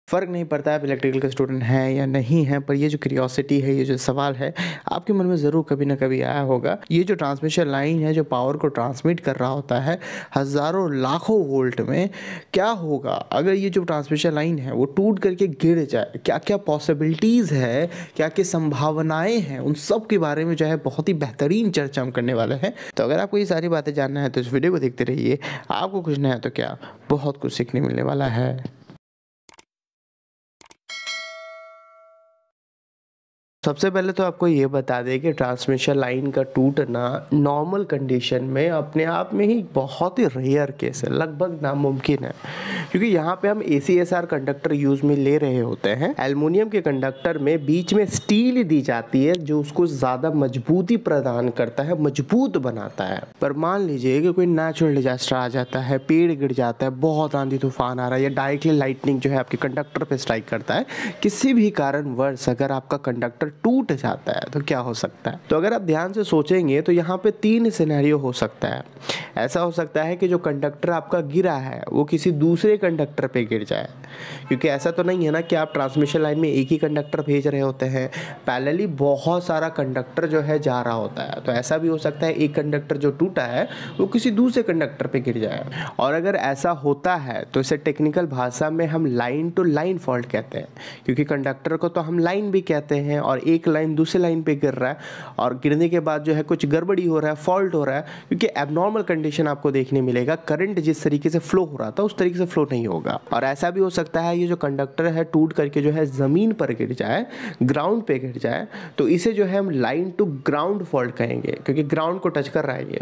फ़र्क नहीं पड़ता आप इलेक्ट्रिकल के स्टूडेंट हैं या नहीं हैं, पर ये जो क्यूरियोसिटी है, ये जो सवाल है, आपके मन में ज़रूर कभी ना कभी आया होगा। ये जो ट्रांसमिशन लाइन है, जो पावर को ट्रांसमिट कर रहा होता है हज़ारों लाखों वोल्ट में, क्या होगा अगर ये जो ट्रांसमिशन लाइन है वो टूट करके गिर जाए? क्या-क्या पॉसिबिलिटीज़ है, क्या-क्या संभावनाएँ हैं, उन सब के बारे में जो है बहुत ही बेहतरीन चर्चा हम करने वाले हैं। तो अगर आपको ये सारी बातें जानना है तो इस वीडियो को देखते रहिए। आपको कुछ नहीं है तो क्या, बहुत कुछ सीखने मिलने वाला है। सबसे पहले तो आपको ये बता दें कि ट्रांसमिशन लाइन का टूटना नॉर्मल कंडीशन में अपने आप में ही बहुत ही रेयर केस है, लगभग नामुमकिन है, क्योंकि यहाँ पे हम ACSR कंडक्टर यूज़ में ले रहे होते हैं। एल्युमिनियम के कंडक्टर में बीच में स्टील दी जाती है जो उसको ज़्यादा मजबूती प्रदान करता है, मजबूत बनाता है। पर मान लीजिए कि कोई नेचुरल डिजास्टर आ जाता है, पेड़ गिर जाता है, बहुत आंधी तूफान आ रहा है या डायरेक्टली लाइटनिंग जो है आपके कंडक्टर पे स्ट्राइक करता है, किसी भी कारणवश अगर आपका कंडक्टर टूट जाता है तो क्या हो सकता है? तो अगर आप ध्यान से सोचेंगे तो यहाँ पे 3 सिनेरियो हो सकता है। ऐसा हो सकता है कि जो कंडक्टर आपका गिरा है वो किसी दूसरे कंडक्टर पे गिर जाए, क्योंकि ऐसा तो नहीं है ना कि आप ट्रांसमिशन लाइन में एक ही कंडक्टर भेज रहे होते हैं, पैरेलली बहुत सारा कंडक्टर जो है जा रहा होता है। तो ऐसा भी हो सकता है एक कंडक्टर जो टूटा है वो किसी दूसरे कंडक्टर पे गिर जाए, और अगर ऐसा होता है तो इसे टेक्निकल भाषा में हम लाइन टू लाइन फॉल्ट कहते हैं, क्योंकि कंडक्टर को तो हम लाइन भी कहते हैं और एक लाइन दूसरे लाइन पे गिर रहा है और गिरने के बाद जो है कुछ गड़बड़ी हो रहा है, फॉल्ट हो रहा है, क्योंकि एबनॉर्मल कंडीशन आपको देखने मिलेगा। करंट जिस तरीके से फ्लो हो रहा था उस तरीके से फ्लो नहीं होगा। और ऐसा भी हो सकता है ये जो कंडक्टर है टूट करके जो है ज़मीन पर गिर जाए, ग्राउंड पे गिर जाए, तो इसे जो है हम लाइन टू ग्राउंड फॉल्ट कहेंगे, क्योंकि ग्राउंड को टच कर रहा है ये।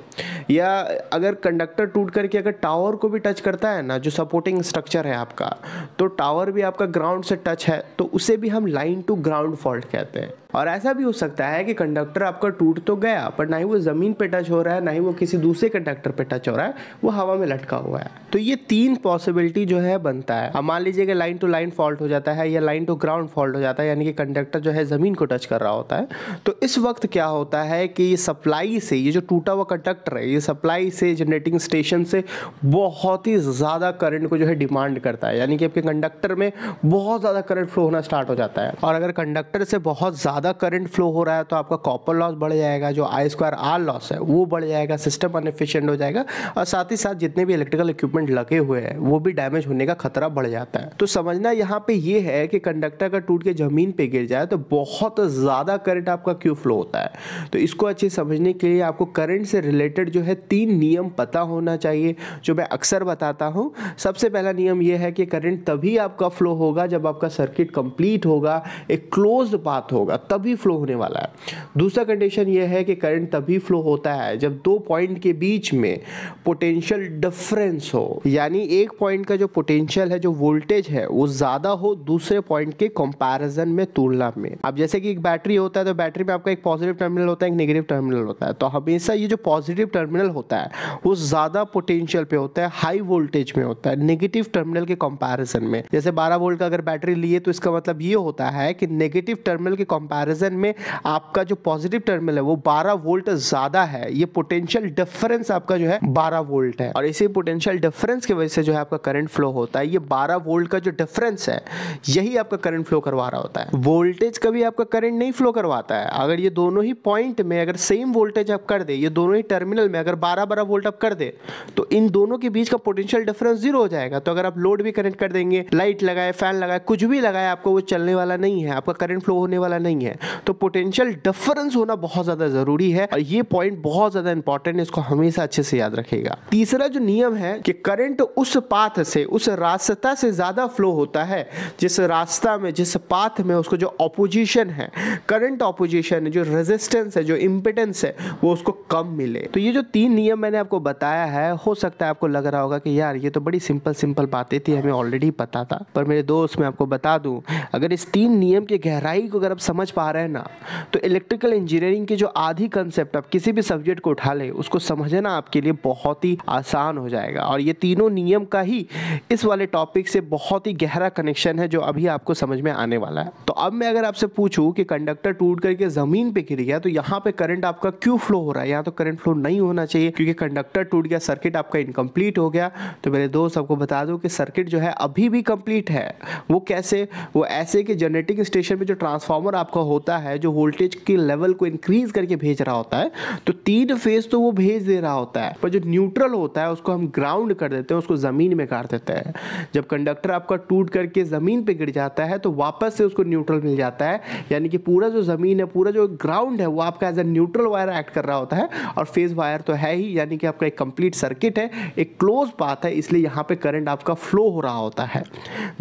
या अगर कंडक्टर टूट करके अगर टावर को भी टच करता है ना, जो सपोर्टिंग स्ट्रक्चर है आपका, तो टावर भी आपका ग्राउंड से टच है, तो उसे भी हम लाइन टू ग्राउंड फॉल्ट कहते हैं। और ऐसा भी हो सकता है कि कंडक्टर आपका टूट तो गया, पर ना ही वो ज़मीन पे टच हो रहा है, ना ही वो किसी दूसरे कंडक्टर पे टच हो रहा है, वो हवा में लटका हुआ है। तो ये 3 पॉसिबिलिटी जो है बनता है। अब मान लीजिए कि लाइन टू लाइन फॉल्ट हो जाता है या लाइन टू ग्राउंड फॉल्ट हो जाता है, यानी कि कंडक्टर जो है ज़मीन को टच कर रहा होता है, तो इस वक्त क्या होता है कि ये सप्लाई से, ये जो टूटा हुआ कंडक्टर है, ये सप्लाई से, जनरेटिंग स्टेशन से बहुत ही ज़्यादा करंट को जो है डिमांड करता है, यानी कि आपके कंडक्टर में बहुत ज़्यादा करंट फ्लो होना स्टार्ट हो जाता है। और अगर कंडक्टर से बहुत ज़्यादा करंट फ्लो हो रहा है तो आपका कॉपर लॉस बढ़ जाएगा, जो I2R लॉस है वो बढ़ जाएगा, सिस्टम अनएफिशिएंट हो जाएगा, और साथ ही साथ जितने भी इलेक्ट्रिकल इक्विपमेंट लगे हुए हैं वो भी डैमेज होने का खतरा बढ़ जाता है। तो समझना यहाँ पे ये है कि कंडक्टर का टूट के जमीन पे गिर जाए तो बहुत ज़्यादा करंट आपका क्यों फ्लो होता है। तो इसको अच्छे समझने के लिए आपको करंट से रिलेटेड जो है 3 नियम पता होना चाहिए, जो मैं अक्सर बताता हूँ। सबसे पहला नियम यह है कि करंट तभी आपका फ्लो होगा जब आपका सर्किट कंप्लीट होगा, एक क्लोज्ड पाथ होगा, तभी फ्लो होने वाला है। दूसरा कंडीशन यह है कि करंट तभी फ्लो होता है जब 2 पॉइंट के बीच में पोटेंशियल डिफरेंस हो, यानी एक पॉइंट का जो पोटेंशियल है, जो वोल्टेज है, वो ज्यादा हो दूसरे पॉइंट के कंपैरिजन में, तुलना में। अब जैसे कि एक बैटरी होता है तो बैटरी में आपका एक पॉजिटिव टर्मिनल होता है, एक नेगेटिव टर्मिनल होता है, तो हमेशा ये जो पॉजिटिव टर्मिनल होता है वो ज्यादा पोटेंशियल पे होता है, हाई वोल्टेज में होता है नेगेटिव टर्मिनल के कंपैरिजन में। जैसे 12 वोल्ट का अगर बैटरी लिए तो इसका मतलब ये होता है कि नेगेटिव टर्मिनल के कंपैरिजन में आपका जो पॉजिटिव टर्मिनल है वो 12 वोल्ट ज्यादा है। ये पोटेंशियल डिफरेंस आपका जो है 12 वोल्ट है, और इसी पोटेंशियल डिफरेंस की वजह से जो है आपका करंट फ्लो होता है। ये 12 वोल्ट का जो डिफरेंस है यही आपका करंट फ्लो करवा रहा होता है। वोल्टेज कभी आपका करंट नहीं फ्लो करवाता है। अगर ये दोनों ही पॉइंट में अगर सेम वोल्टेज आप कर दे, ये दोनों ही टर्मिनल में अगर 12-12 वोल्ट आप कर दे, तो इन दोनों के बीच का पोटेंशियल डिफरेंस 0 हो जाएगा। तो अगर आप लोड भी कनेक्ट कर देंगे, लाइट लगाए, फैन लगाए, कुछ भी लगाए, आपको वो चलने वाला नहीं है, आपका करंट फ्लो होने वाला नहीं है। तो पोटेंशियल डिफरेंस होना बहुत ज्यादा जरूरी है, और ये पॉइंट बहुत ज्यादा इंपॉर्टेंट है, इसको हमेशा अच्छे से याद रखिएगा। तीसरा जो नियम है कि करंट उस पाथ से, उस रास्ता से ज्यादा फ्लो होता है जिस रास्ता में, जिस पाथ में उसको जो ऑपोजिशन है, करंट ऑपोजिशन है, जो रेजिस्टेंस है, जो इंपेडेंस है, वो उसको कम मिले। तो ये जो 3 नियम मैंने आपको बताया है, हो सकता है आपको लग रहा होगा कि यार ये तो बड़ी सिंपल बातें थी, हमें ऑलरेडी पता था, पर मेरे दोस्त मैं आपको बता दूं, अगर इस 3 नियम की गहराई को अगर आप समझ पा रहे हैं ना, तो इलेक्ट्रिकल इंजीनियरिंग की जो आधी कंसेप्ट आप किसी भी सब्जेक्ट को उठा ले उसको समझना आपके लिए बहुत ही आसान हो जाएगा। और ये तीनों नियम का ही इस वाले टॉपिक से बहुत ही गहरा कनेक्शन है जो अभी आपको समझ में आने वाला है। तो अब मैं अगर आपसे पूछूं कि कंडक्टर टूट करके जमीन पे गिर गया तो यहाँ पे करंट आपका क्यों फ्लो हो रहा है? यहाँ तो करंट फ्लो नहीं होना चाहिए क्योंकि कंडक्टर टूट गया, सर्किट आपका इनकम्प्लीट हो गया। तो मेरे दोस्त आपको बता दूं कि सर्किट जो है अभी भी कंप्लीट है। वो कैसे? वो ऐसे कि जनरेटिंग स्टेशन पे जो ट्रांसफार्मर आपका होता है जो वोल्टेज के लेवल को इंक्रीज करके भेज रहा होता है, तो 3 फेज तो वो भेज दे रहा होता है, पर जो न्यूट्रल होता है उसको हम ग्राउंड कर देते हैं, उसको जमीन में काट देते हैं। जब कंडक्टर आपका टूट करके जमीन पे गिर जाता है तो वापस से उसको न्यूट्रल मिल जाता है, यानी कि पूरा जो जमीन है, पूरा जो ग्राउंड है वो आपका as a neutral wire act कर रहा होता है और फेज वायर तो है ही, यानी कि आपका एक कंप्लीट सर्किट है, एक क्लोज पाथ है, इसलिए यहाँ पे करंट आपका फ्लो हो रहा होता है।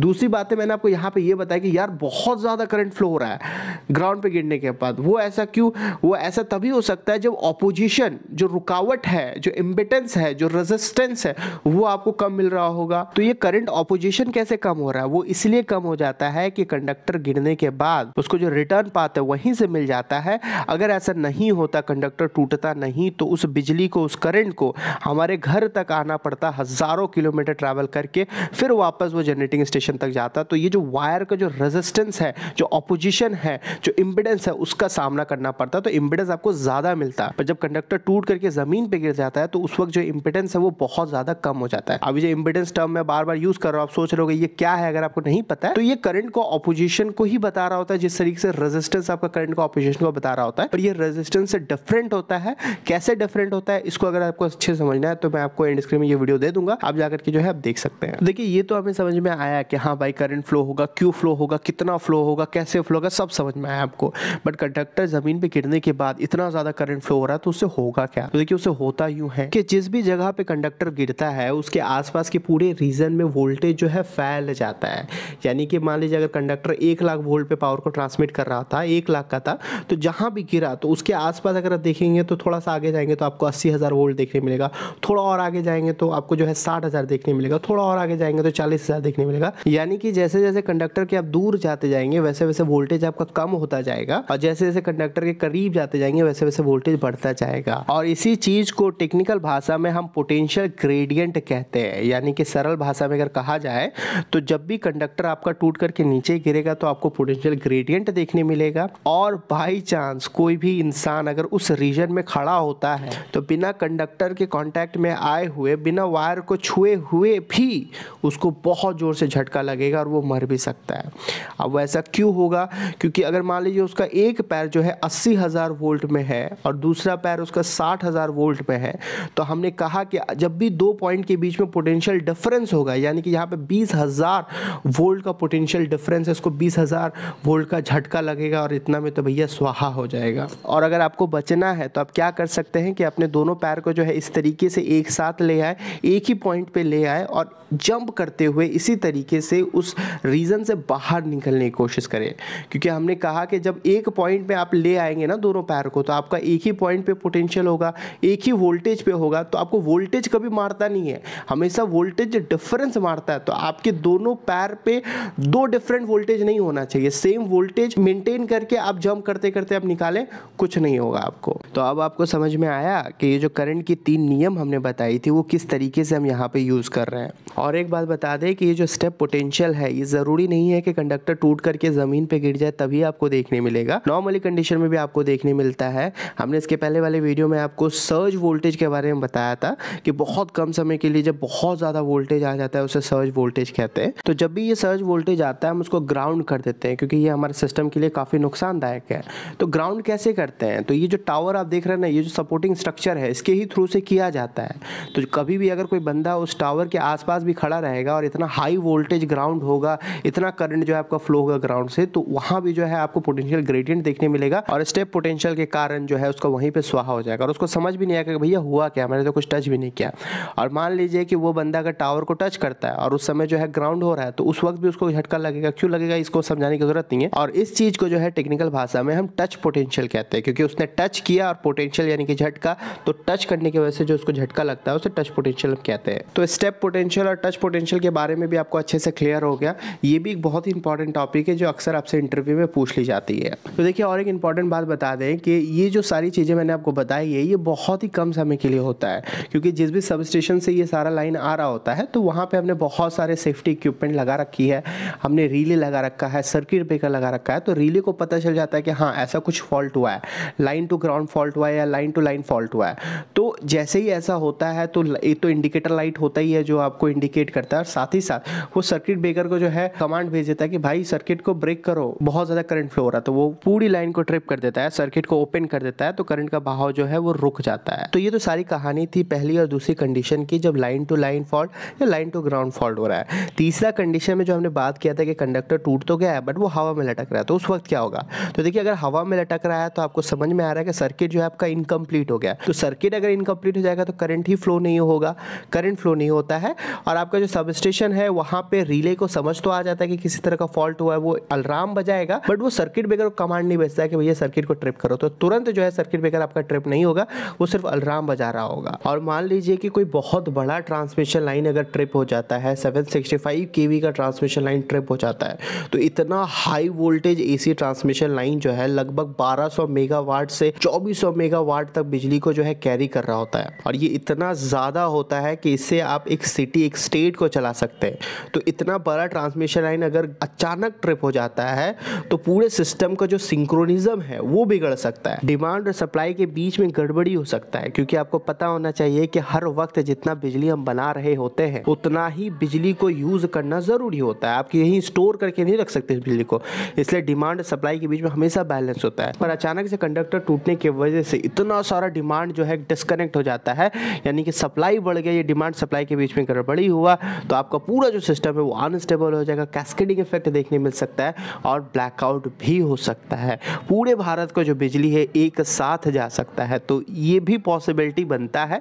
दूसरी बात है, मैंने आपको यहाँ पे ये बताया कि यार बहुत ज्यादा करंट फ्लो हो रहा है ग्राउंड पे गिरने के बाद। वो ऐसा क्यों? वो ऐसा तभी हो सकता है जब ऑपोजिशन, जो रुकावट है, जो इम्पिडेंस है, जो रेजिस्टेंस है, वो आपको कम मिल रहा होगा। तो ये करंट ऑपोजिशन कैसे कम हो रहा है? वो इसलिए कम हो जाता है कि कंडक्टर गिरने के बाद उसको जो रिटर्न पाथ है वहीं से मिल जाता है। अगर ऐसा नहीं होता, कंडक्टर टूटता नहीं, तो उस बिजली को, उस करंट को हमारे घर तक आना पड़ता, हजारों किलोमीटर ट्रैवल करके फिर वापस वो जनरेटिंग स्टेशन तक जाता। तो ये जो वायर का जो रेजिस्टेंस है, जो ऑपोजिशन है, जो इंपिडेंस है, उसका सामना करना पड़ता। तो इंपिडेंस आपको ज्यादा मिलता है, पर जब कंडक्टर टूट करके जमीन पे गिर जाता है तो उस वक्त जो इंपिडेंस है वो बहुत ज्यादा कम हो जाता है। अभी जो इंपिडेंस टर्म मैं बार बार यूज कर रहा हूं, आप सोच रहे होगे ये क्या है। अगर आपको नहीं पता है तो ये करंट को, ऑपोजिशन को ही बता रहा होता है, जिस तरीके से रेजिस्टेंस आपका करंट को, ऑपोजिशन को बता रहा होता है, पर ये रेजिस्टेंस से डिफरेंट होता है। कैसे डिफरेंट होता है, इसको अगर आपको अच्छे समझना है तो मैं आपको एंड स्क्रीन में ये वीडियो दे दूंगा, आप जाकर के जो है आप देख सकते हैं। देखिए, ये तो हमें समझ में आया कि हाँ भाई करंट फ्लो होगा, क्यों फ्लो होगा, कितना फ्लो होगा, कैसे फ्लो होगा, सब समझ में आया आपको। बट कंडक्टर जमीन पे गिरने के बाद इतना ज्यादा करंट फ्लो हो रहा है तो उससे होगा क्या? तो देखिए, उससे होता यूं है कि जिस भी जगह पे कंडक्टर गिरता है उसके आसपास के पूरे रीजन में वोल्टेज जो है फैल जाता है। यानी कि मान लीजिए अगर कंडक्टर 1 लाख वोल्ट पे पावर को ट्रांसमिट कर रहा था, 1 लाख का था, तो जहां भी गिरा तो उसके आसपास अगर आप देखेंगे तो थोड़ा सा आगे जाएंगे तो आपको 80,000 वोल्ट देखने मिलेगा, थोड़ा और आगे जाएंगे तो आपको जो है 60,000 देखने मिलेगा, थोड़ा और आगे जाएंगे तो 40,000 देखने मिलेगा। यानी कि जैसे जैसे कंडक्टर के आप दूर जाते जाएंगे वैसे वैसे वोल्टेज आपका कम होता जाएगा, और जैसे जैसे कंडक्टर के करीब जाते जाएंगे वैसे वैसे वोल्टेज बढ़ता जाएगा। और इसी चीज को टेक्निकल भाषा में हम पोटेंशियल ग्रेडियंट कहते हैं। यानी कि सरल भाषा में अगर कहा जाए तो जब भी कंडक्टर आपका टूट करके नीचे गिरेगा तो आपको पोटेंशियल ग्रेडियंट देखने मिलेगा। और बाई चांस कोई भी इंसान अगर उस रीजन में खड़ा होता है तो बिना कंडक्टर के कांटेक्ट में आए हुए, बिना वायर को छुए हुए भी उसको बहुत जोर से झटका लगेगा और वो मर भी सकता है। अब वैसा क्यों होगा? क्योंकि अगर मान लीजिए उसका एक पैर जो है 80,000 वोल्ट में है और दूसरा पैर उसका 60,000 वोल्ट में है, तो हमने कहा कि जब भी 2 पॉइंट के बीच में पोटेंशियल डिफरेंस होगा, यानी कि यहाँ पे 20,000 वोल्ट का पोटेंशियल डिफरेंस है, इसको 20,000 वोल्ट का झटका लगेगा और इतना में तो भैया स्वाहा हो जाएगा। और अगर आपको बचना है तो आप क्या कर सकते हैं कि अपने दोनों पैर को जो है इस तरीके से एक साथ ले आए, एक ही पॉइंट पे ले आए और जंप करते हुए इसी तरीके से उस रीजन से बाहर निकलने की कोशिश करें। क्योंकि हमने कहा कि जब एक पॉइंट पे आप ले आएंगे ना दोनों पैर को, तो आपका एक ही पॉइंट पे पोटेंशियल होगा, एक ही वोल्टेज पे होगा, तो आपको वोल्टेज कभी मारता नहीं है, हमेशा वोल्टेज डिफरेंस मारता है। तो आपके दोनों पैर पे 2 डिफरेंट वोल्टेज नहीं होना चाहिए, सेम वोल्टेज मेंटेन करके आप जंप करते करते आप निकालें, कुछ नहीं होगा आपको। तो अब आपको समझ में आया कि ये जो करंट की 3 नियम हमने बताई थी वो किस तरीके से हम यहाँ पे यूज कर रहे हैं। और एक बात बता दें कि ये जो स्टेप पोटेंशियल है ये जरूरी नहीं है कि कंडक्टर टूट करके जमीन पे गिर जाए तभी आपको देखने मिलेगा, नॉर्मली कंडीशन में भी आपको देखने मिलता है। हमने इसके पहले वाले वीडियो में आपको सर्ज वोल्टेज के बारे में बताया था कि बहुत कम समय के लिए जब बहुत ज्यादा वोल्टेज आ जाता है उसे सर्ज वोल्टेज कहते हैं। तो जब भी ये सर्ज वोल्टेज आता है हम उसको ग्राउंड कर देते हैं, क्योंकि ये हमारे सिस्टम के लिए काफी नुकसानदायक है। तो ग्राउंड कैसे करते हैं? तो ये जो टावर आप देख रहे हैं ना, ये जो सपोर्टिंग स्ट्रक्चर है इसके ही थ्रू से किया जाता है। तो कभी भी अगर कोई बंदा उस टावर के आसपास भी खड़ा रहेगा और इतना हाई वोल्टेज ग्राउंड होगा, इतना करंट जो है आपका फ्लो होगा ग्राउंड से, तो वहां भी जो है आपको पोटेंशियल ग्रेडियंट देखने मिलेगा और स्टेप पोटेंशियल के कारण जो है उसका वहीं पे स्वाहा हो जाएगा और उसको समझ भी नहीं आएगा कि भैया हुआ क्या, मैंने तो कुछ टच भी नहीं किया। और मान लीजिए कि वो बंदा अगर टावर को टच करता है और उस समय जो है ग्राउंड हो रहा है तो उस वक्त भी उसको झटका लगेगा। क्यों लगेगा इसको समझाने की जरूरत नहीं है। और इस चीज को जो है टेक्निकल भाषा में हम टच पोटेंशियल कहते हैं, क्योंकि उसने टच किया और पोटेंशियल यानी कि झटका, तो टच करने की वजह से जो उसको झटका लगता है उसे टच पोटेंशियल कहते हैं। तो स्टेप पोटेंशियल और टच पोटेंशियल के बारे में भी आपको अच्छे से क्लियर हो गया। ये भी एक बहुत ही इंपॉर्टेंट टॉपिक है जो अक्सर आपसे इंटरव्यू में पूछ ली जाती है। तो देखिए और एक इंपॉर्टेंट बात बता दें कि ये जो सारी चीज़ें मैंने आपको बताई है ये बहुत ही कम समय के लिए होता है, क्योंकि जिस भी सब स्टेशन से ये सारा लाइन आ रहा होता है तो वहाँ पे हमने बहुत सारे सेफ्टी इक्विपमेंट लगा रखी है, हमने रिले लगा रखा है, सर्किट ब्रेकर लगा रखा है। तो रिले को पता चल जाता है कि हाँ ऐसा कुछ फॉल्ट हुआ है, लाइन टू ग्राउंड फॉल्ट हुआ है या लाइन टू लाइन फॉल्ट हुआ है। तो जैसे ही ऐसा होता है तो एक तो इंडिकेटर लाइट होता ही है जो आपको इंडिकेट करता है, और साथ ही साथ वो सर्किट ब्रेकर को जो है कमांड भेज देता है कि भाई सर्किट को ब्रेक करो, बहुत ज़्यादा करंट फ्लो हो रहा है। तो वो पूरी लाइन को ट्रिप कर देता है, सर्किट को ओपन कर देता है, तो करंट का बहाव जो है वो रुक जाता है। तो ये तो सारी कहानी थी पहली और दूसरी कंडीशन की, जब लाइन टू लाइन फॉल्ट या लाइन टू ग्राउंड फॉल्ट हो रहा है। तीसरा कंडीशन में जो हमने बात किया था कि कंडक्टर टूट तो गया है बट वो हवा में लटक रहा है, तो उस वक्त क्या होगा। तो देखिए अगर हवा में लटक रहा है तो आपको समझ में आ रहा है कि सर्किट जो है आपका इनकम्प्लीट हो गया। तो सर्किट अगर इनकम्प्लीट हो जाएगा तो करंट ही फ्लो नहीं होगा, करंट फ्लो नहीं होता है, और आपका जो सब स्टेशन है वहाँ पे रिले को समझ तो आ जाता है कि किसी तरह का फॉल्ट हुआ है, वो अलार्म बजाएगा, बट वो सर्किट ब्रेकर को कमांड नहीं भेजता है कि भैया सर्किट को ट्रिप करो। तो तुरंत जो है सर्किट ब्रेकर आपका ट्रिप नहीं होगा, वो सिर्फ अलार्म बजा रहा होगा। और मान लीजिए कि कोई बहुत बड़ा ट्रांसमिशन लाइन अगर ट्रिप हो जाता है, 765 kV का ट्रांसमिशन लाइन ट्रिप हो जाता है, तो इतना high voltage AC transmission line जो है लगभग 1200 मेगावाट से 2400 मेगावाट तक बिजली को जो है कैरी कर रहा होता है। और ये इतना ज़्यादा होता है कि इससे आप एक सिटी, एक स्टेट को चला सकते हैं। तो इतना बड़ा ट्रांसमिशन लाइन अगर अचानक ट्रिप हो जाता है तो पूरे सिस्टम का जो सिंक्रोनिज्म है वो बिगड़ सकता है, डिमांड और सप्लाई के बीच में गड़बड़ी हो सकता है। क्योंकि आपको पता होना चाहिए कि हर वक्त जितना बिजली हम बना रहे होते हैं उतना ही बिजली को यूज करना जरूरी होता है, आप यहीं स्टोर करके नहीं रख सकते इस बिजली को, इसलिए डिमांड और सप्लाई के बीच में हमेशा बैलेंस होता है। पर अचानक से कंडक्टर टूटने की वजह से इतना सारा डिमांड जो है डिस्कनेक्ट हो जाता है, यानी कि सप्लाई बढ़ गई, ये डिमांड सप्लाई के बीच में गड़बड़ी हुआ, तो आपका पूरा जो सिस्टम है वो अनस्टेबल हो जाएगा, कैस्केडिंग इफेक्ट देखने मिल सकता है और ब्लैकआउट भी हो सकता है। पूरे भारत को जो बिजली है एक साथ जा सकता है, तो ये भी पॉसिबिलिटी बनता है।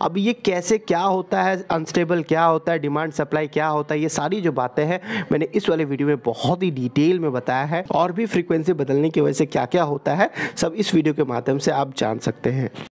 अब ये कैसे क्या होता है, अनस्टेबल क्या होता है, डिमांड सप्लाई क्या होता है, ये सारी जो बातें हैं मैंने इस वाले वीडियो में बहुत ही डिटेल में बताया है, और भी फ्रीक्वेंसी बदलने की वजह से क्या क्या होता है सब इस वीडियो के माध्यम से आप जान सकते हैं।